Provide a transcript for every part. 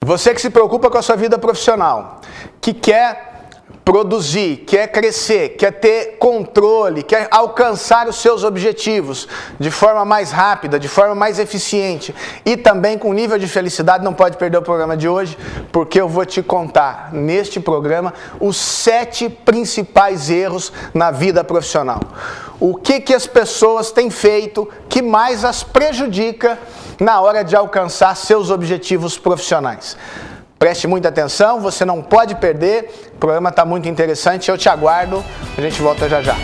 Você que se preocupa com a sua vida profissional, que quer produzir, quer crescer, quer ter controle, quer alcançar os seus objetivos de forma mais rápida, de forma mais eficiente e também com nível de felicidade, não pode perder o programa de hoje, porque eu vou te contar neste programa os 7 principais erros na vida profissional. O que as pessoas têm feito que mais as prejudica na hora de alcançar seus objetivos profissionais. Preste muita atenção, você não pode perder, o programa está muito interessante, eu te aguardo, a gente volta já já.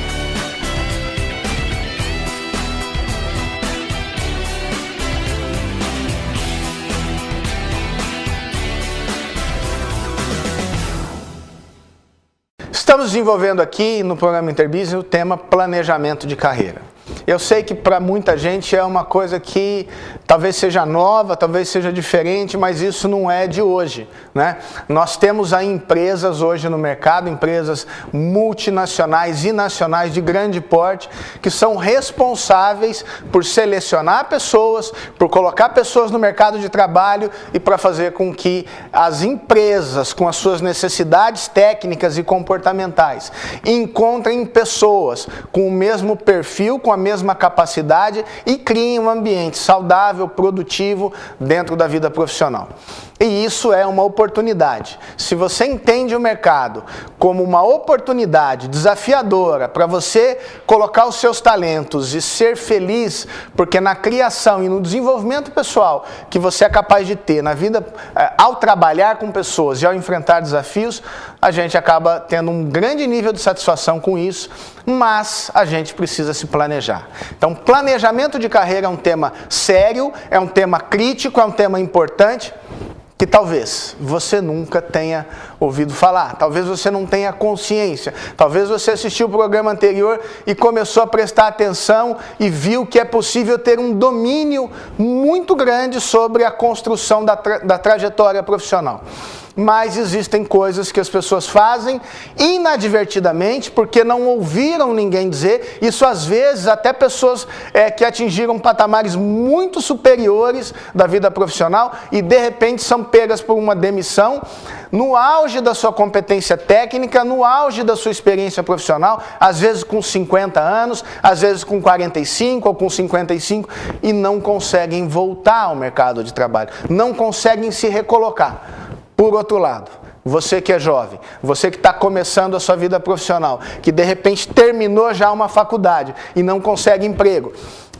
Estamos desenvolvendo aqui no programa Interbusiness o tema planejamento de carreira. Eu sei que para muita gente é uma coisa que talvez seja nova, talvez seja diferente, mas isso não é de hoje, né? Nós temos aí empresas hoje no mercado, empresas multinacionais e nacionais de grande porte, que são responsáveis por selecionar pessoas, por colocar pessoas no mercado de trabalho e para fazer com que as empresas, com as suas necessidades técnicas e comportamentais, encontrem pessoas com o mesmo perfil, com a mesma capacidade e criem um ambiente saudável, produtivo dentro da vida profissional. E isso é uma oportunidade. Se você entende o mercado como uma oportunidade desafiadora para você colocar os seus talentos e ser feliz, porque na criação e no desenvolvimento pessoal que você é capaz de ter na vida, ao trabalhar com pessoas e ao enfrentar desafios, a gente acaba tendo um grande nível de satisfação com isso, mas a gente precisa se planejar. Então, planejamento de carreira é um tema sério, é um tema crítico, é um tema importante, que talvez você nunca tenha ouvido falar, talvez você não tenha consciência, talvez você assistiu o programa anterior e começou a prestar atenção e viu que é possível ter um domínio muito grande sobre a construção da trajetória profissional. Mas existem coisas que as pessoas fazem inadvertidamente porque não ouviram ninguém dizer. Isso às vezes até pessoas que atingiram patamares muito superiores da vida profissional e de repente são pegas por uma demissão no auge da sua competência técnica, no auge da sua experiência profissional, às vezes com 50 anos, às vezes com 45 ou com 55 e não conseguem voltar ao mercado de trabalho, não conseguem se recolocar. Por outro lado, você que é jovem, você que está começando a sua vida profissional, que de repente terminou já uma faculdade e não consegue emprego,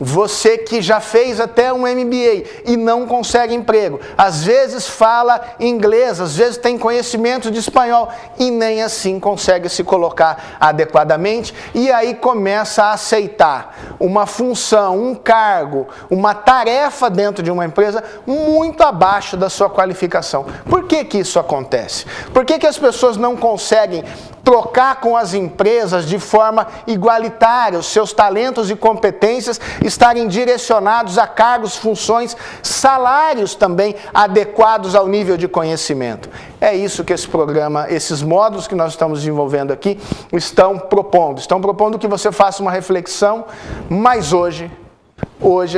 você que já fez até um MBA e não consegue emprego, às vezes fala inglês, às vezes tem conhecimento de espanhol e nem assim consegue se colocar adequadamente e aí começa a aceitar uma função, um cargo, uma tarefa dentro de uma empresa muito abaixo da sua qualificação. Por que isso acontece? Por que as pessoas não conseguem trocar com as empresas de forma igualitária, os seus talentos e competências estarem direcionados a cargos, funções, salários também adequados ao nível de conhecimento? É isso que esse programa, esses módulos que nós estamos desenvolvendo aqui, estão propondo. Estão propondo que você faça uma reflexão, mas hoje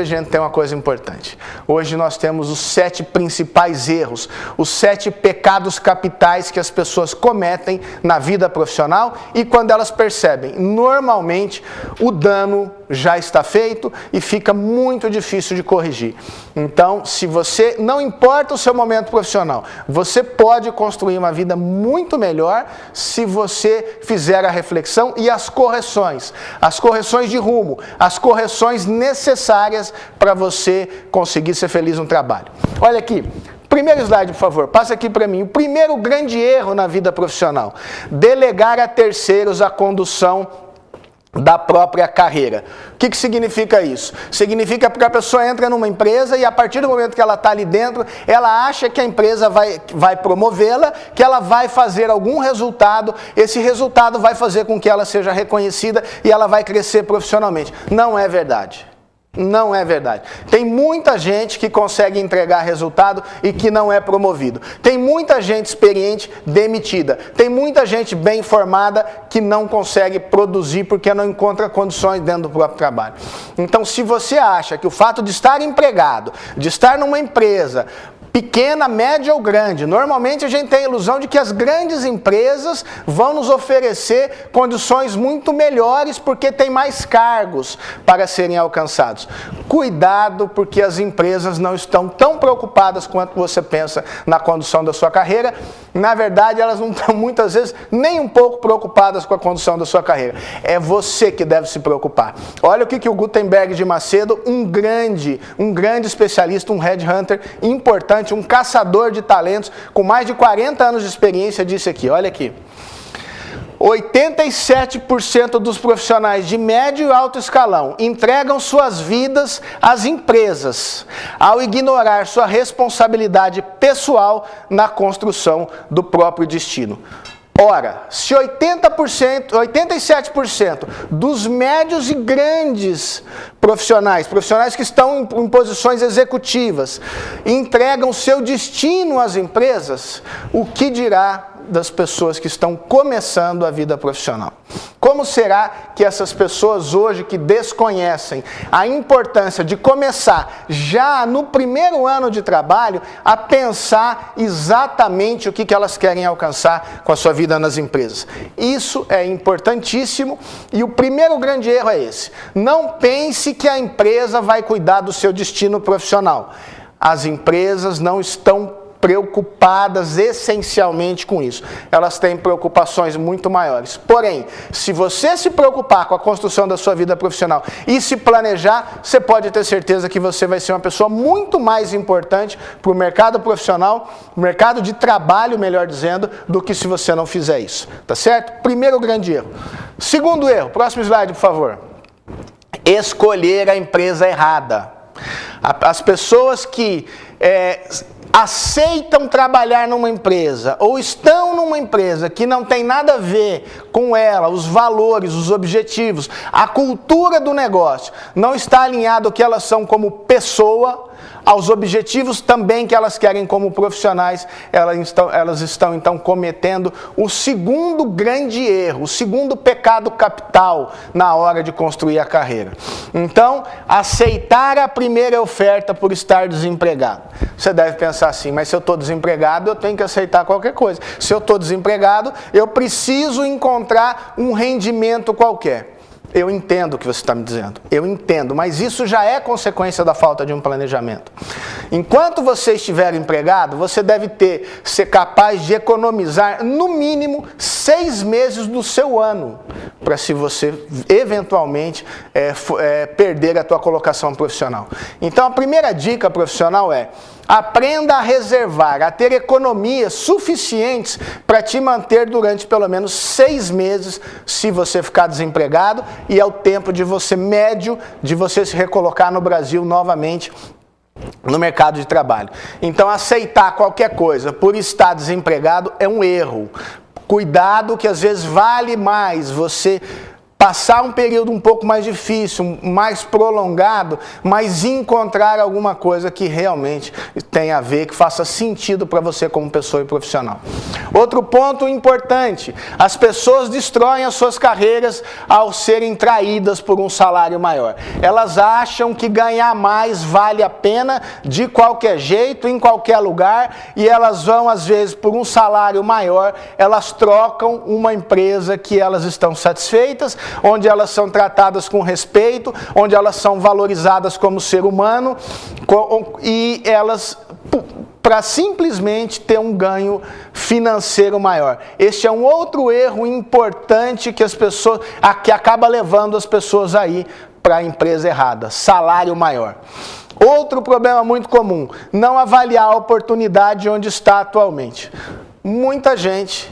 a gente tem uma coisa importante. Hoje nós temos os 7 principais erros, os 7 pecados capitais que as pessoas cometem na vida profissional e quando elas percebem, normalmente o dano já está feito e fica muito difícil de corrigir. Então, se você, não importa o seu momento profissional, você pode construir uma vida muito melhor se você fizer a reflexão e as correções de rumo, as correções necessárias para você conseguir ser feliz no trabalho. Olha aqui, primeiro slide, por favor, passa aqui para mim. O primeiro grande erro na vida profissional: delegar a terceiros a condução da própria carreira. O que significa isso? Significa que a pessoa entra numa empresa e a partir do momento que ela está ali dentro, ela acha que a empresa vai promovê-la, que ela vai fazer algum resultado, esse resultado vai fazer com que ela seja reconhecida e ela vai crescer profissionalmente. Não é verdade. Não é verdade. Tem muita gente que consegue entregar resultado e que não é promovido. Tem muita gente experiente demitida. Tem muita gente bem formada que não consegue produzir porque não encontra condições dentro do próprio trabalho. Então, se você acha que o fato de estar empregado, de estar numa empresa, pequena, média ou grande. Normalmente a gente tem a ilusão de que as grandes empresas vão nos oferecer condições muito melhores porque tem mais cargos para serem alcançados. Cuidado, porque as empresas não estão tão preocupadas quanto você pensa na condução da sua carreira. Na verdade, elas não estão muitas vezes nem um pouco preocupadas com a condução da sua carreira. É você que deve se preocupar. Olha o que o Gutenberg de Macedo, um grande especialista, um headhunter importante, um caçador de talentos, com mais de 40 anos de experiência, disse aqui, olha aqui. 87% dos profissionais de médio e alto escalão entregam suas vidas às empresas ao ignorar sua responsabilidade pessoal na construção do próprio destino. Ora, se 87% dos médios e grandes profissionais que estão em posições executivas, entregam seu destino às empresas, o que dirá das pessoas que estão começando a vida profissional? Como será que essas pessoas hoje que desconhecem a importância de começar já no primeiro ano de trabalho a pensar exatamente o que elas querem alcançar com a sua vida nas empresas? Isso é importantíssimo e o primeiro grande erro é esse. Não pense que a empresa vai cuidar do seu destino profissional. As empresas não estão preocupadas essencialmente com isso. Elas têm preocupações muito maiores. Porém, se você se preocupar com a construção da sua vida profissional e se planejar, você pode ter certeza que você vai ser uma pessoa muito mais importante para o mercado profissional, mercado de trabalho, melhor dizendo, do que se você não fizer isso. Tá certo? Primeiro grande erro. Segundo erro, próximo slide, por favor. Escolher a empresa errada. As pessoas que aceitam trabalhar numa empresa ou estão numa empresa que não tem nada a ver com ela, os valores, os objetivos, a cultura do negócio, não está alinhado ao que elas são como pessoa, aos objetivos também que elas querem como profissionais, elas estão então cometendo o segundo grande erro, o segundo pecado capital na hora de construir a carreira. Então, aceitar a primeira oferta por estar desempregado. Você deve pensar assim, mas se eu estou desempregado, eu tenho que aceitar qualquer coisa. Se eu estou desempregado, eu preciso encontrar um rendimento qualquer. Eu entendo o que você está me dizendo, eu entendo, mas isso já é consequência da falta de um planejamento. Enquanto você estiver empregado, você deve ser capaz de economizar no mínimo 6 meses do seu ano, para se você eventualmente perder a tua colocação profissional. Então a primeira dica profissional é: aprenda a reservar, a ter economias suficientes para te manter durante pelo menos 6 meses se você ficar desempregado, e é o tempo de você médio de você se recolocar no Brasil novamente no mercado de trabalho. Então aceitar qualquer coisa por estar desempregado é um erro. Cuidado, que às vezes vale mais você passar um período um pouco mais difícil, mais prolongado, mas encontrar alguma coisa que realmente tenha a ver, que faça sentido para você como pessoa e profissional. Outro ponto importante: as pessoas destroem as suas carreiras ao serem traídas por um salário maior. Elas acham que ganhar mais vale a pena de qualquer jeito, em qualquer lugar, e elas vão, às vezes, por um salário maior, elas trocam uma empresa que elas estão satisfeitas, onde elas são tratadas com respeito, onde elas são valorizadas como ser humano, e elas, para simplesmente ter um ganho financeiro maior. Este é um outro erro importante que que acaba levando as pessoas aí para a empresa errada: salário maior. Outro problema muito comum: não avaliar a oportunidade onde está atualmente. Muita gente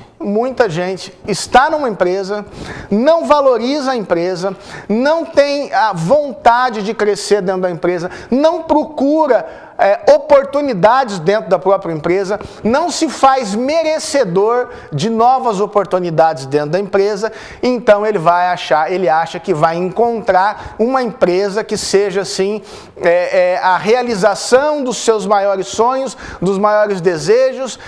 está numa empresa, não valoriza a empresa, não tem a vontade de crescer dentro da empresa, não procura oportunidades dentro da própria empresa, não se faz merecedor de novas oportunidades dentro da empresa. Então ele acha que vai encontrar uma empresa que seja assim a realização dos seus maiores sonhos, dos maiores desejos,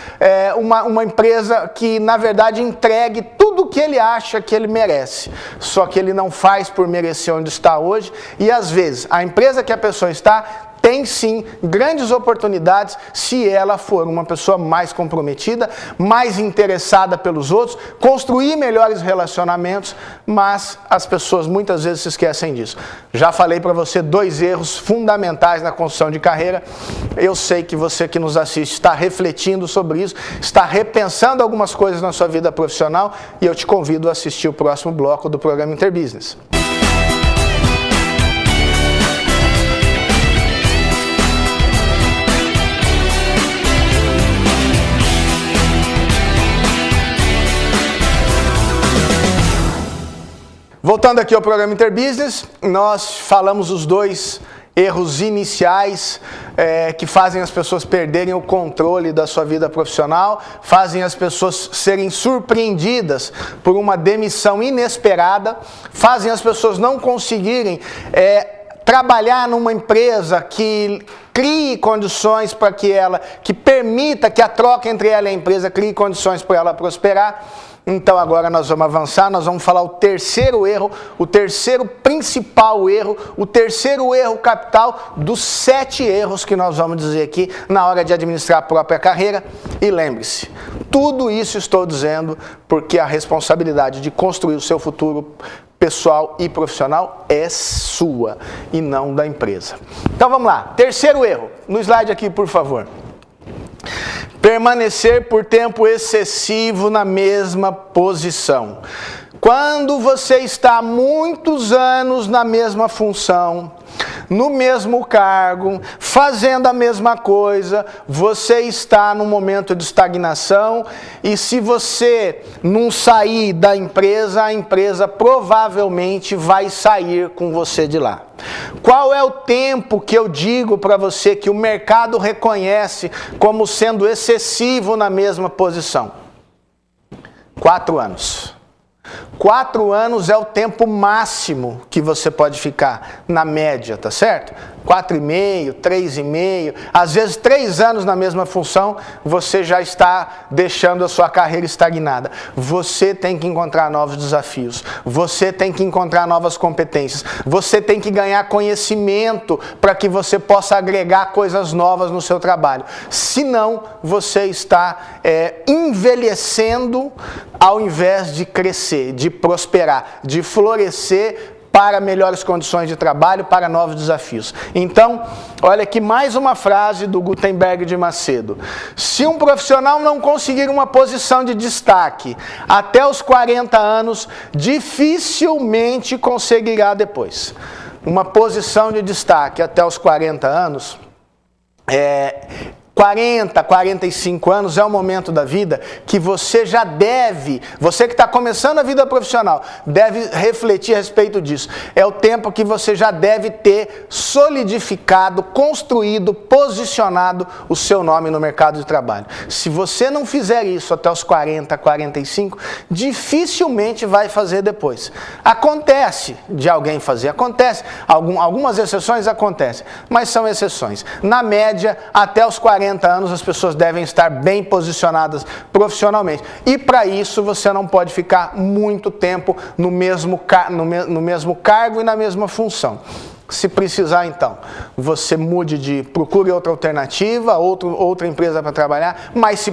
uma empresa que na verdade entregue tudo o que ele acha que ele merece, só que ele não faz por merecer onde está hoje, e às vezes a empresa que a pessoa está tem sim grandes oportunidades se ela for uma pessoa mais comprometida, mais interessada pelos outros, construir melhores relacionamentos, mas as pessoas muitas vezes se esquecem disso. Já falei para você 2 erros fundamentais na construção de carreira. Eu sei que você que nos assiste está refletindo sobre isso, está repensando algumas coisas na sua vida profissional e eu te convido a assistir o próximo bloco do programa Interbusiness. Voltando aqui ao programa Interbusiness, nós falamos os 2 erros iniciais que fazem as pessoas perderem o controle da sua vida profissional, fazem as pessoas serem surpreendidas por uma demissão inesperada, fazem as pessoas não conseguirem trabalhar numa empresa que crie condições para que permita que a troca entre ela e a empresa crie condições para ela prosperar. Então agora nós vamos avançar, nós vamos falar o terceiro erro, o terceiro principal erro, o terceiro erro capital dos 7 erros que nós vamos dizer aqui na hora de administrar a própria carreira. E lembre-se, tudo isso estou dizendo porque a responsabilidade de construir o seu futuro pessoal e profissional é sua e não da empresa. Então vamos lá, terceiro erro, no slide aqui por favor. Permanecer por tempo excessivo na mesma posição. Quando você está há muitos anos na mesma função, no mesmo cargo, fazendo a mesma coisa, você está num momento de estagnação e se você não sair da empresa, a empresa provavelmente vai sair com você de lá. Qual é o tempo que eu digo para você que o mercado reconhece como sendo excessivo na mesma posição? 4 anos. 4 anos é o tempo máximo que você pode ficar, na média, tá certo? 4,5, 3,5, às vezes 3 anos na mesma função, você já está deixando a sua carreira estagnada. Você tem que encontrar novos desafios, você tem que encontrar novas competências, você tem que ganhar conhecimento para que você possa agregar coisas novas no seu trabalho. Senão, você está envelhecendo ao invés de crescer, de prosperar, de florescer para melhores condições de trabalho, para novos desafios. Então, olha aqui mais uma frase do Gutenberg de Macedo. Se um profissional não conseguir uma posição de destaque até os 40 anos, dificilmente conseguirá depois. Uma posição de destaque até os 40 anos 40, 45 anos é um momento da vida que você já deve, você que está começando a vida profissional, deve refletir a respeito disso. É o tempo que você já deve ter solidificado, construído, posicionado o seu nome no mercado de trabalho. Se você não fizer isso até os 40, 45, dificilmente vai fazer depois. Acontece de alguém fazer, acontece, algumas exceções acontecem, mas são exceções. Na média, até os 40 anos as pessoas devem estar bem posicionadas profissionalmente. E para isso você não pode ficar muito tempo no mesmo cargo e na mesma função. Se precisar, então, você procure outra alternativa, outra empresa para trabalhar, mas se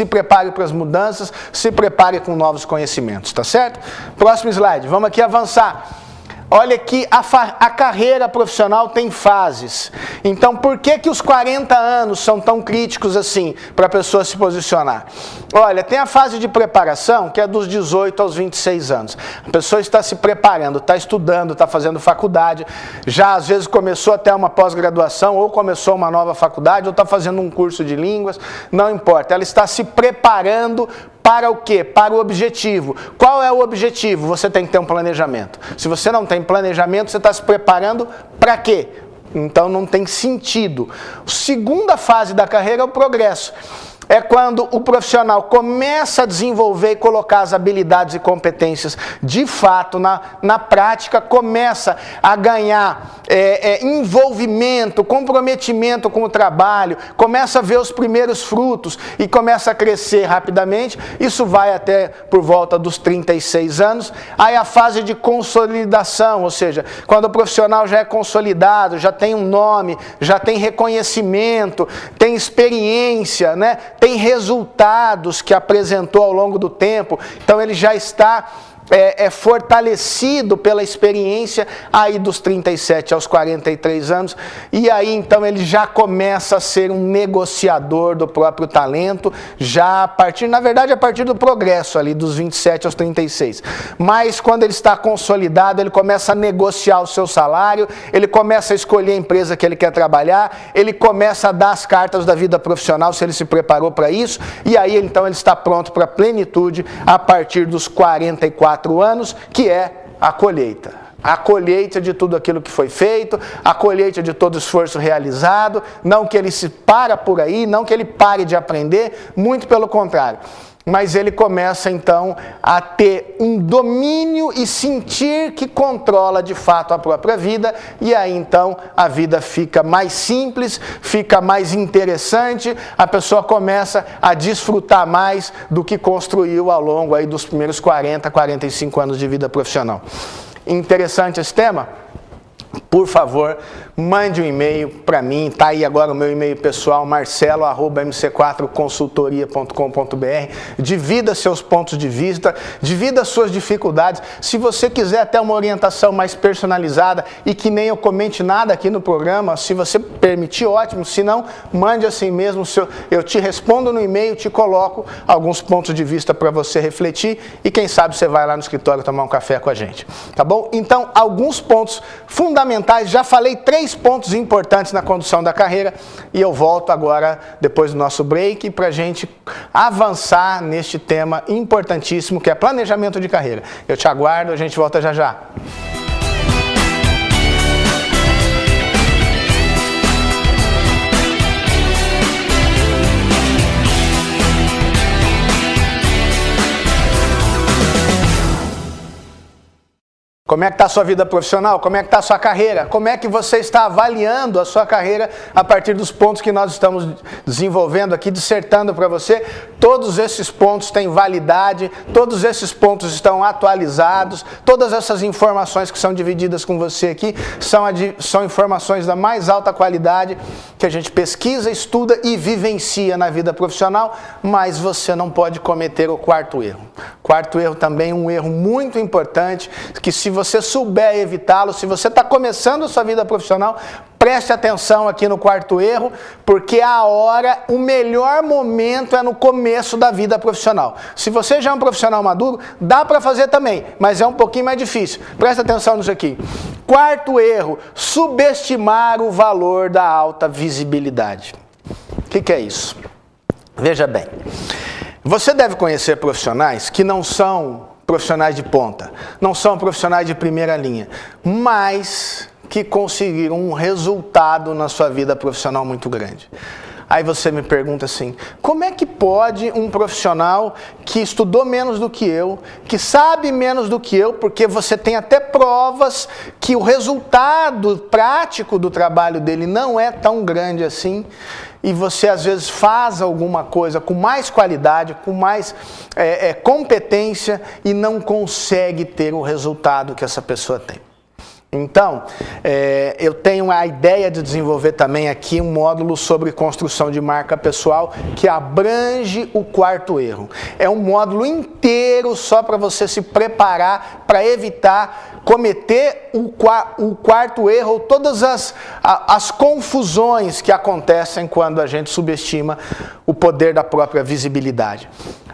prepare para as mudanças, se prepare com novos conhecimentos, tá certo? Próximo slide, vamos aqui avançar. Olha que a carreira profissional tem fases. Então, por que os 40 anos são tão críticos assim para a pessoa se posicionar? Olha, tem a fase de preparação, que é dos 18 aos 26 anos. A pessoa está se preparando, está estudando, está fazendo faculdade, já às vezes começou até uma pós-graduação, ou começou uma nova faculdade, ou está fazendo um curso de línguas, não importa. Ela está se preparando para o quê? Para o objetivo. Qual é o objetivo? Você tem que ter um planejamento. Se você não tem planejamento, você está se preparando para quê? Então não tem sentido. A segunda fase da carreira é o progresso. é quando o profissional começa a desenvolver e colocar as habilidades e competências de fato na prática, começa a ganhar envolvimento, comprometimento com o trabalho, começa a ver os primeiros frutos e começa a crescer rapidamente. Isso vai até por volta dos 36 anos. Aí a fase de consolidação, ou seja, quando o profissional já é consolidado, já tem um nome, já tem reconhecimento, tem experiência, né? Tem resultados que apresentou ao longo do tempo, então ele já está fortalecido pela experiência aí dos 37 aos 43 anos, e aí então ele já começa a ser um negociador do próprio talento, já a partir, na verdade a partir do progresso ali dos 27 aos 36, mas quando ele está consolidado, ele começa a negociar o seu salário, ele começa a escolher a empresa que ele quer trabalhar, ele começa a dar as cartas da vida profissional se ele se preparou para isso, e aí então ele está pronto para a plenitude a partir dos 44 anos, que é a colheita. A colheita de tudo aquilo que foi feito, a colheita de todo o esforço realizado, não que ele se para por aí, não que ele pare de aprender, muito pelo contrário. Mas ele começa então a ter um domínio e sentir que controla de fato a própria vida, e aí então a vida fica mais simples, fica mais interessante, a pessoa começa a desfrutar mais do que construiu ao longo aí dos primeiros 40, 45 anos de vida profissional. Interessante esse tema? Por favor, mande um e-mail para mim, está aí agora o meu e-mail pessoal, marcelo@mc4consultoria.com.br. Divida seus pontos de vista, divida suas dificuldades. Se você quiser até uma orientação mais personalizada e que nem eu comente nada aqui no programa, se você permitir, ótimo, se não, mande assim mesmo, eu te respondo no e-mail, te coloco alguns pontos de vista para você refletir e quem sabe você vai lá no escritório tomar um café com a gente, tá bom? Então, alguns pontos fundamentais, já falei 3 pontos importantes na condução da carreira e eu volto agora, depois do nosso break, para a gente avançar neste tema importantíssimo que é planejamento de carreira. Eu te aguardo, a gente volta já já. Como é que está a sua vida profissional? Como é que está a sua carreira? Como é que você está avaliando a sua carreira a partir dos pontos que nós estamos desenvolvendo aqui, dissertando para você? Todos esses pontos têm validade, todos esses pontos estão atualizados, todas essas informações que são divididas com você aqui são informações da mais alta qualidade que a gente pesquisa, estuda e vivencia na vida profissional, mas você não pode cometer o quarto erro. Quarto erro também, um erro muito importante, que se você souber evitá-lo, se você está começando a sua vida profissional, preste atenção aqui no quarto erro, porque o melhor momento é no começo da vida profissional. Se você já é um profissional maduro, dá para fazer também, mas é um pouquinho mais difícil. Presta atenção nisso aqui. Quarto erro, subestimar o valor da alta visibilidade. O que é isso? Veja bem, você deve conhecer profissionais que não são profissionais de ponta, não são profissionais de primeira linha, mas que conseguiram um resultado na sua vida profissional muito grande. Aí você me pergunta assim, como é que pode um profissional que estudou menos do que eu, que sabe menos do que eu, porque você tem até provas que o resultado prático do trabalho dele não é tão grande assim, e você às vezes faz alguma coisa com mais qualidade, com mais competência e não consegue ter o resultado que essa pessoa tem. Então, eu tenho a ideia de desenvolver também aqui um módulo sobre construção de marca pessoal que abrange o quarto erro. É um módulo inteiro só para você se preparar para evitar cometer o quarto erro ou todas as confusões que acontecem quando a gente subestima o poder da própria visibilidade.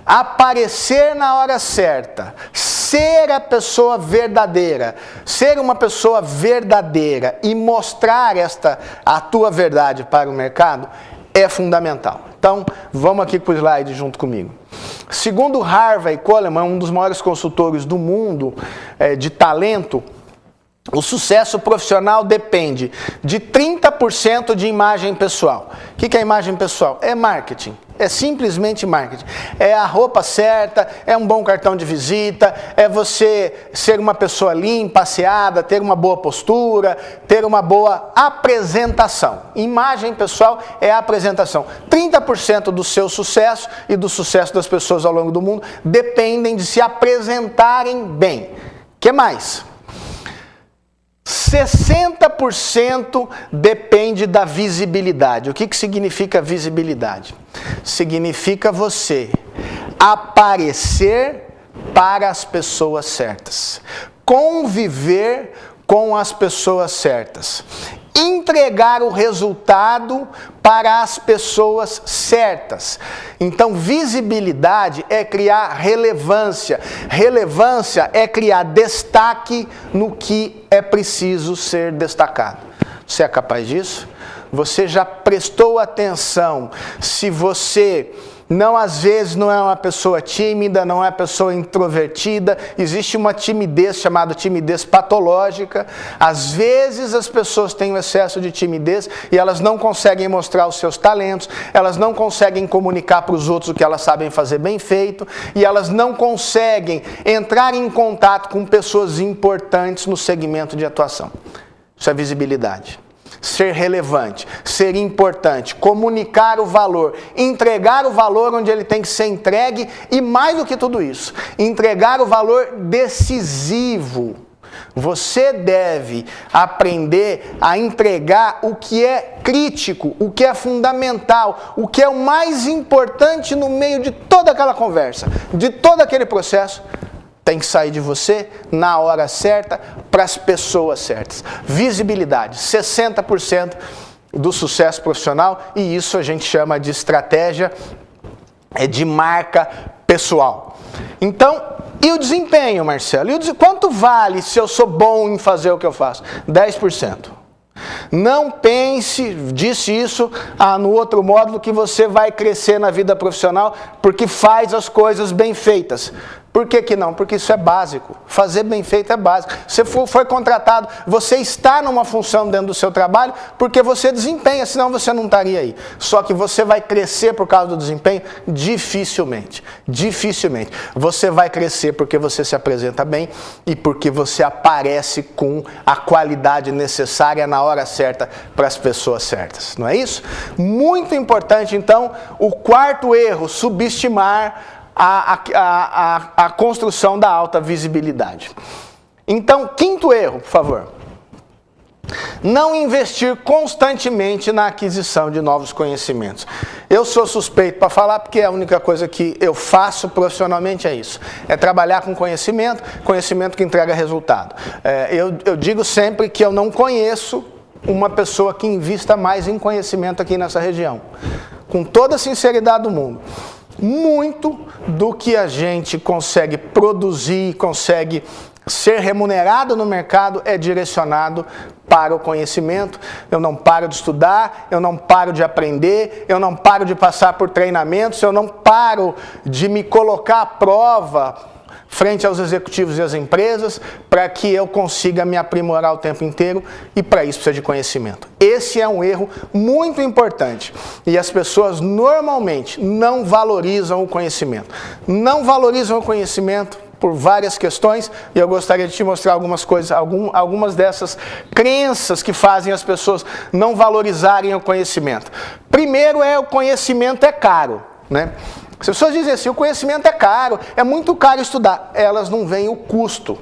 Aparecer na hora certa, ser a pessoa verdadeira, ser uma pessoa verdadeira e mostrar a tua verdade para o mercado é fundamental. Então, vamos aqui para o slide junto comigo. Segundo Harvey Coleman, um dos maiores consultores do mundo de talento, O sucesso profissional depende de 30% de imagem pessoal. O que é imagem pessoal? É marketing. É simplesmente marketing. É a roupa certa, é um bom cartão de visita, é você ser uma pessoa limpa, asseada, ter uma boa postura, ter uma boa apresentação. Imagem pessoal é a apresentação. 30% do seu sucesso e do sucesso das pessoas ao longo do mundo dependem de se apresentarem bem. O que mais? 60% depende da visibilidade. O que significa visibilidade? Significa você aparecer para as pessoas certas, conviver com as pessoas certas, entregar o resultado para as pessoas certas. Então, visibilidade é criar relevância. Relevância é criar destaque no que é preciso ser destacado. Você é capaz disso? Você já prestou atenção se você às vezes não é uma pessoa tímida, não é uma pessoa introvertida, existe uma timidez chamada timidez patológica. Às vezes as pessoas têm um excesso de timidez e elas não conseguem mostrar os seus talentos, elas não conseguem comunicar para os outros o que elas sabem fazer bem feito e elas não conseguem entrar em contato com pessoas importantes no segmento de atuação. Isso é visibilidade. Ser relevante, ser importante, comunicar o valor, entregar o valor onde ele tem que ser entregue e, mais do que tudo isso, entregar o valor decisivo. Você deve aprender a entregar o que é crítico, o que é fundamental, o que é o mais importante no meio de toda aquela conversa, de todo aquele processo. Tem que sair de você na hora certa, para as pessoas certas. Visibilidade, 60% do sucesso profissional, e isso a gente chama de estratégia de marca pessoal. Então, e o desempenho, Marcelo? Quanto vale se eu sou bom em fazer o que eu faço? 10%. Não pense, disse isso no outro módulo, que você vai crescer na vida profissional porque faz as coisas bem feitas. Por que não? Porque isso é básico. Fazer bem feito é básico. Você foi contratado, você está numa função dentro do seu trabalho porque você desempenha, senão você não estaria aí. Só que você vai crescer por causa do desempenho? Dificilmente. Dificilmente. Você vai crescer porque você se apresenta bem e porque você aparece com a qualidade necessária na hora certa para as pessoas certas. Não é isso? Muito importante, então, o quarto erro, subestimar a construção da alta visibilidade. Então, quinto erro, por favor. Não investir constantemente na aquisição de novos conhecimentos. Eu sou suspeito para falar porque a única coisa que eu faço profissionalmente é isso. É trabalhar com conhecimento que entrega resultado. Eu digo sempre que eu não conheço uma pessoa que invista mais em conhecimento aqui nessa região. Com toda a sinceridade do mundo. Muito do que a gente consegue produzir, consegue ser remunerado no mercado é direcionado para o conhecimento. Eu não paro de estudar, eu não paro de aprender, eu não paro de passar por treinamentos, eu não paro de me colocar à prova frente aos executivos e às empresas, para que eu consiga me aprimorar o tempo inteiro, e para isso precisa de conhecimento. Esse é um erro muito importante, e as pessoas normalmente não valorizam o conhecimento. Não valorizam o conhecimento por várias questões, e eu gostaria de te mostrar algumas coisas, algumas dessas crenças que fazem as pessoas não valorizarem o conhecimento. Primeiro o conhecimento é caro, né? As pessoas dizem assim, o conhecimento é caro, é muito caro estudar. Elas não veem o custo.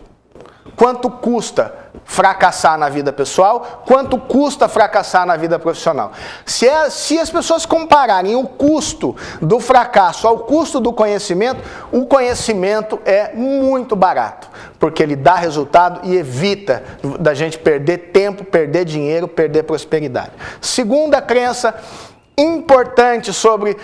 Quanto custa fracassar na vida pessoal? Quanto custa fracassar na vida profissional? Se as pessoas compararem o custo do fracasso ao custo do conhecimento, o conhecimento é muito barato, porque ele dá resultado e evita da gente perder tempo, perder dinheiro, perder prosperidade. Segunda crença importante sobre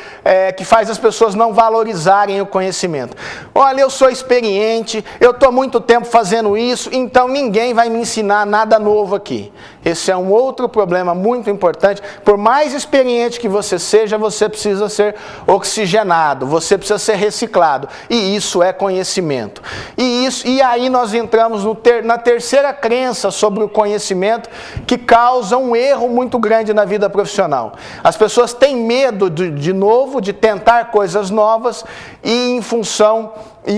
que faz as pessoas não valorizarem o conhecimento. Olha, eu sou experiente, eu estou há muito tempo fazendo isso, então ninguém vai me ensinar nada novo aqui. Esse é um outro problema muito importante. Por mais experiente que você seja, você precisa ser oxigenado, você precisa ser reciclado. E isso é conhecimento. E aí nós entramos na terceira crença sobre o conhecimento, que causa um erro muito grande na vida profissional. As pessoas têm medo de novo, de tentar coisas novas e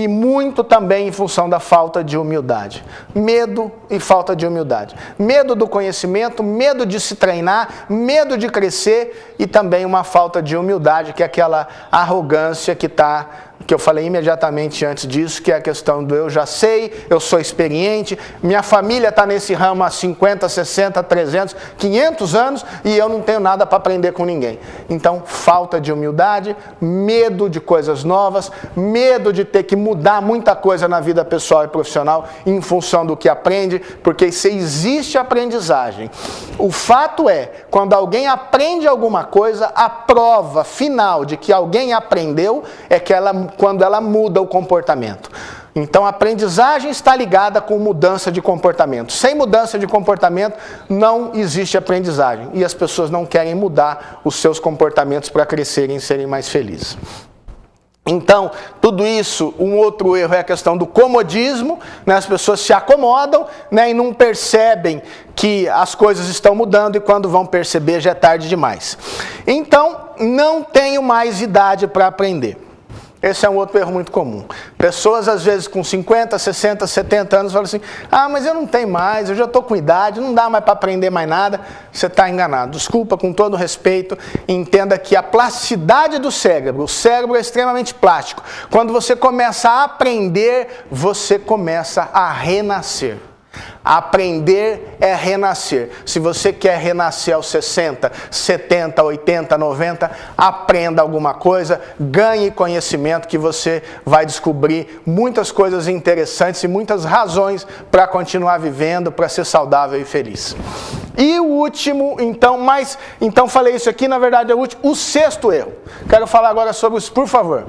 muito também em função da falta de humildade. Medo e falta de humildade. Medo do conhecimento, medo de se treinar, medo de crescer e também uma falta de humildade, que é aquela arrogância que eu falei imediatamente antes disso, que é a questão do eu já sei, eu sou experiente, minha família está nesse ramo há 50, 60, 300, 500 anos e eu não tenho nada para aprender com ninguém. Então, falta de humildade, medo de coisas novas, medo de ter que mudar muita coisa na vida pessoal e profissional em função do que aprende, porque se existe aprendizagem. O fato é, quando alguém aprende alguma coisa, a prova final de que alguém aprendeu é quando ela muda o comportamento. Então, a aprendizagem está ligada com mudança de comportamento. Sem mudança de comportamento, não existe aprendizagem. E as pessoas não querem mudar os seus comportamentos para crescerem e serem mais felizes. Então, tudo isso, um outro erro é a questão do comodismo, né? As pessoas se acomodam, né? E não percebem que as coisas estão mudando e quando vão perceber já é tarde demais. Então, não tenho mais idade para aprender. Esse é um outro erro muito comum. Pessoas, às vezes, com 50, 60, 70 anos, falam assim, mas eu não tenho mais, eu já estou com idade, não dá mais para aprender mais nada. Você está enganado. Desculpa, com todo respeito, entenda que a plasticidade do cérebro, o cérebro é extremamente plástico. Quando você começa a aprender, você começa a renascer. Aprender é renascer. Se você quer renascer aos 60, 70, 80, 90, aprenda alguma coisa, ganhe conhecimento que você vai descobrir muitas coisas interessantes e muitas razões para continuar vivendo, para ser saudável e feliz. E o último, então falei isso aqui, na verdade é o sexto erro. Quero falar agora sobre isso, por favor.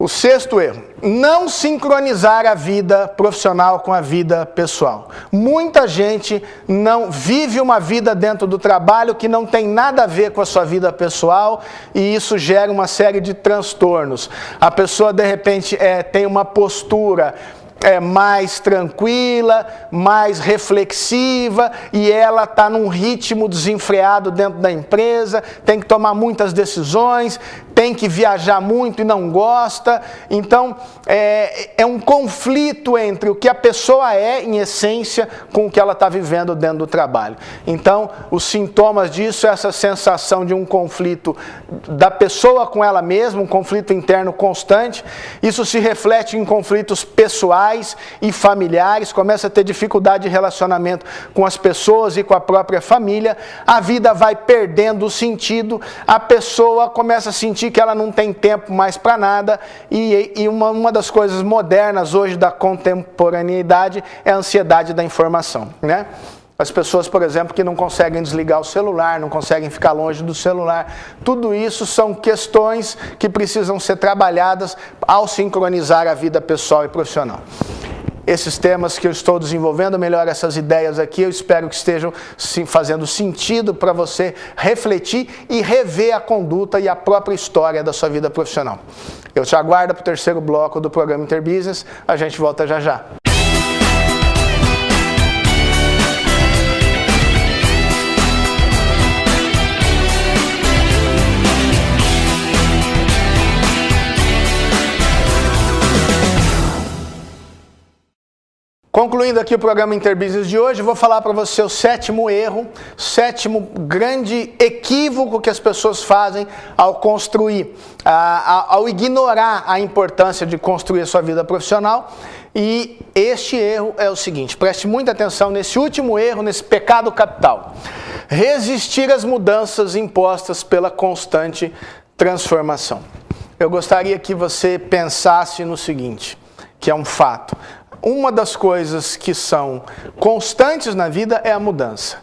O sexto erro, não sincronizar a vida profissional com a vida pessoal. Muita gente não vive uma vida dentro do trabalho que não tem nada a ver com a sua vida pessoal e isso gera uma série de transtornos. A pessoa, de repente, tem uma postura mais tranquila, mais reflexiva e ela está num ritmo desenfreado dentro da empresa, tem que tomar muitas decisões, tem que viajar muito e não gosta. Então, é um conflito entre o que a pessoa é, em essência, com o que ela está vivendo dentro do trabalho. Então, os sintomas disso é essa sensação de um conflito da pessoa com ela mesma, um conflito interno constante. Isso se reflete em conflitos pessoais e familiares, começa a ter dificuldade de relacionamento com as pessoas e com a própria família. A vida vai perdendo o sentido, a pessoa começa a sentir que ela não tem tempo mais para nada e uma das coisas modernas hoje da contemporaneidade é a ansiedade da informação, né? As pessoas, por exemplo, que não conseguem desligar o celular, não conseguem ficar longe do celular, tudo isso são questões que precisam ser trabalhadas ao sincronizar a vida pessoal e profissional. Esses temas que eu estou desenvolvendo, melhor essas ideias aqui, eu espero que estejam fazendo sentido para você refletir e rever a conduta e a própria história da sua vida profissional. Eu te aguardo para o terceiro bloco do programa Interbusiness, a gente volta já já. Concluindo aqui o programa Interbusiness de hoje, vou falar para você o sétimo erro, sétimo grande equívoco que as pessoas fazem ao construir, ao ignorar a importância de construir a sua vida profissional. E este erro é o seguinte, preste muita atenção nesse último erro, nesse pecado capital. Resistir às mudanças impostas pela constante transformação. Eu gostaria que você pensasse no seguinte, que é um fato. Uma das coisas que são constantes na vida é a mudança.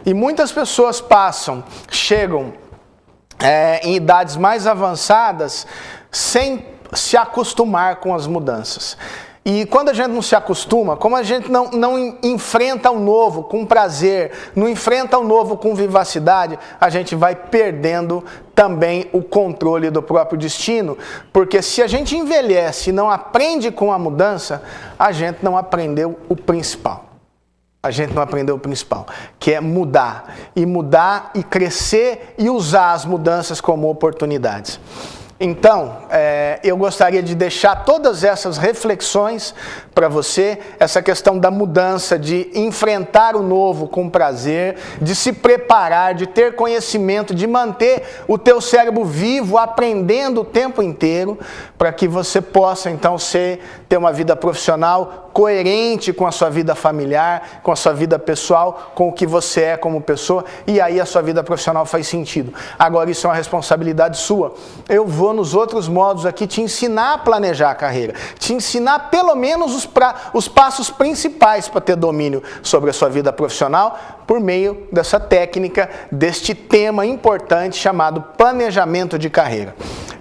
E muitas pessoas chegam em idades mais avançadas sem se acostumar com as mudanças. E quando a gente não se acostuma, como a gente não enfrenta o novo com prazer, não enfrenta o novo com vivacidade, a gente vai perdendo também o controle do próprio destino, porque se a gente envelhece e não aprende com a mudança, a gente não aprendeu o principal. A gente não aprendeu o principal, que é mudar e crescer e usar as mudanças como oportunidades. Então, eu gostaria de deixar todas essas reflexões para você, essa questão da mudança, de enfrentar o novo com prazer, de se preparar, de ter conhecimento, de manter o teu cérebro vivo, aprendendo o tempo inteiro, para que você possa então ter uma vida profissional coerente com a sua vida familiar, com a sua vida pessoal, com o que você é como pessoa, e aí a sua vida profissional faz sentido. Agora isso é uma responsabilidade sua. Eu vou nos outros modos aqui te ensinar a planejar a carreira, te ensinar pelo menos os passos principais para ter domínio sobre a sua vida profissional por meio dessa técnica, deste tema importante chamado planejamento de carreira.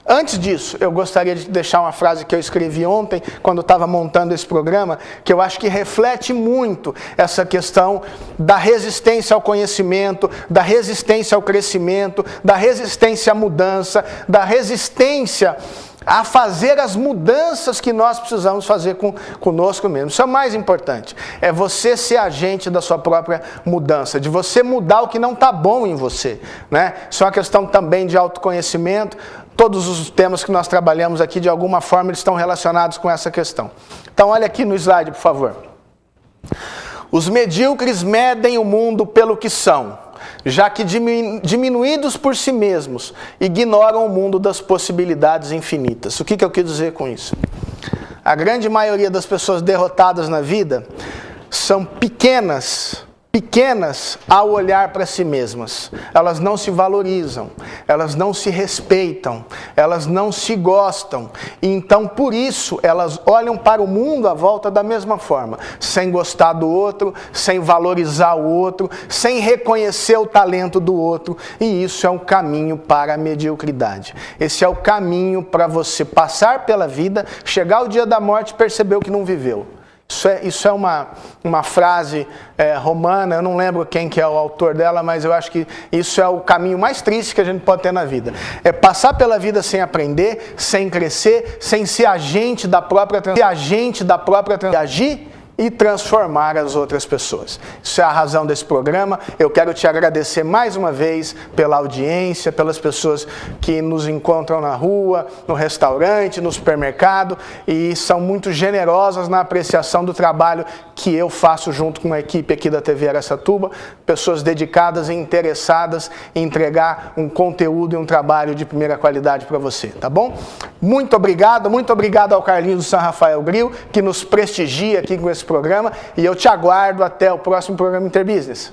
Antes disso, eu gostaria de deixar uma frase que eu escrevi ontem, quando estava montando esse programa, que eu acho que reflete muito essa questão da resistência ao conhecimento, da resistência ao crescimento, da resistência à mudança, da resistência a fazer as mudanças que nós precisamos fazer conosco mesmo. Isso é o mais importante. É você ser agente da sua própria mudança, de você mudar o que não está bom em você, né? Isso é uma questão também de autoconhecimento. Todos os temas que nós trabalhamos aqui, de alguma forma, eles estão relacionados com essa questão. Então, olha aqui no slide, por favor. Os medíocres medem o mundo pelo que são, já que diminuídos por si mesmos, ignoram o mundo das possibilidades infinitas. O que eu quis dizer com isso? A grande maioria das pessoas derrotadas na vida são pequenas ao olhar para si mesmas. Elas não se valorizam, elas não se respeitam, elas não se gostam. E então, por isso, elas olham para o mundo à volta da mesma forma, sem gostar do outro, sem valorizar o outro, sem reconhecer o talento do outro. E isso é um caminho para a mediocridade. Esse é o caminho para você passar pela vida, chegar ao dia da morte e perceber o que não viveu. Isso é uma frase romana, eu não lembro quem que é o autor dela, mas eu acho que isso é o caminho mais triste que a gente pode ter na vida. É passar pela vida sem aprender, sem crescer, sem ser agente da própria agir e transformar as outras pessoas. Isso é a razão desse programa. Eu quero te agradecer mais uma vez pela audiência, pelas pessoas que nos encontram na rua, no restaurante, no supermercado e são muito generosas na apreciação do trabalho que eu faço junto com a equipe aqui da TV Araçatuba, pessoas dedicadas e interessadas em entregar um conteúdo e um trabalho de primeira qualidade para você, tá bom? Muito obrigado ao Carlinhos do San Rafael Grill, que nos prestigia aqui com esse programa, e eu te aguardo até o próximo programa Interbusiness.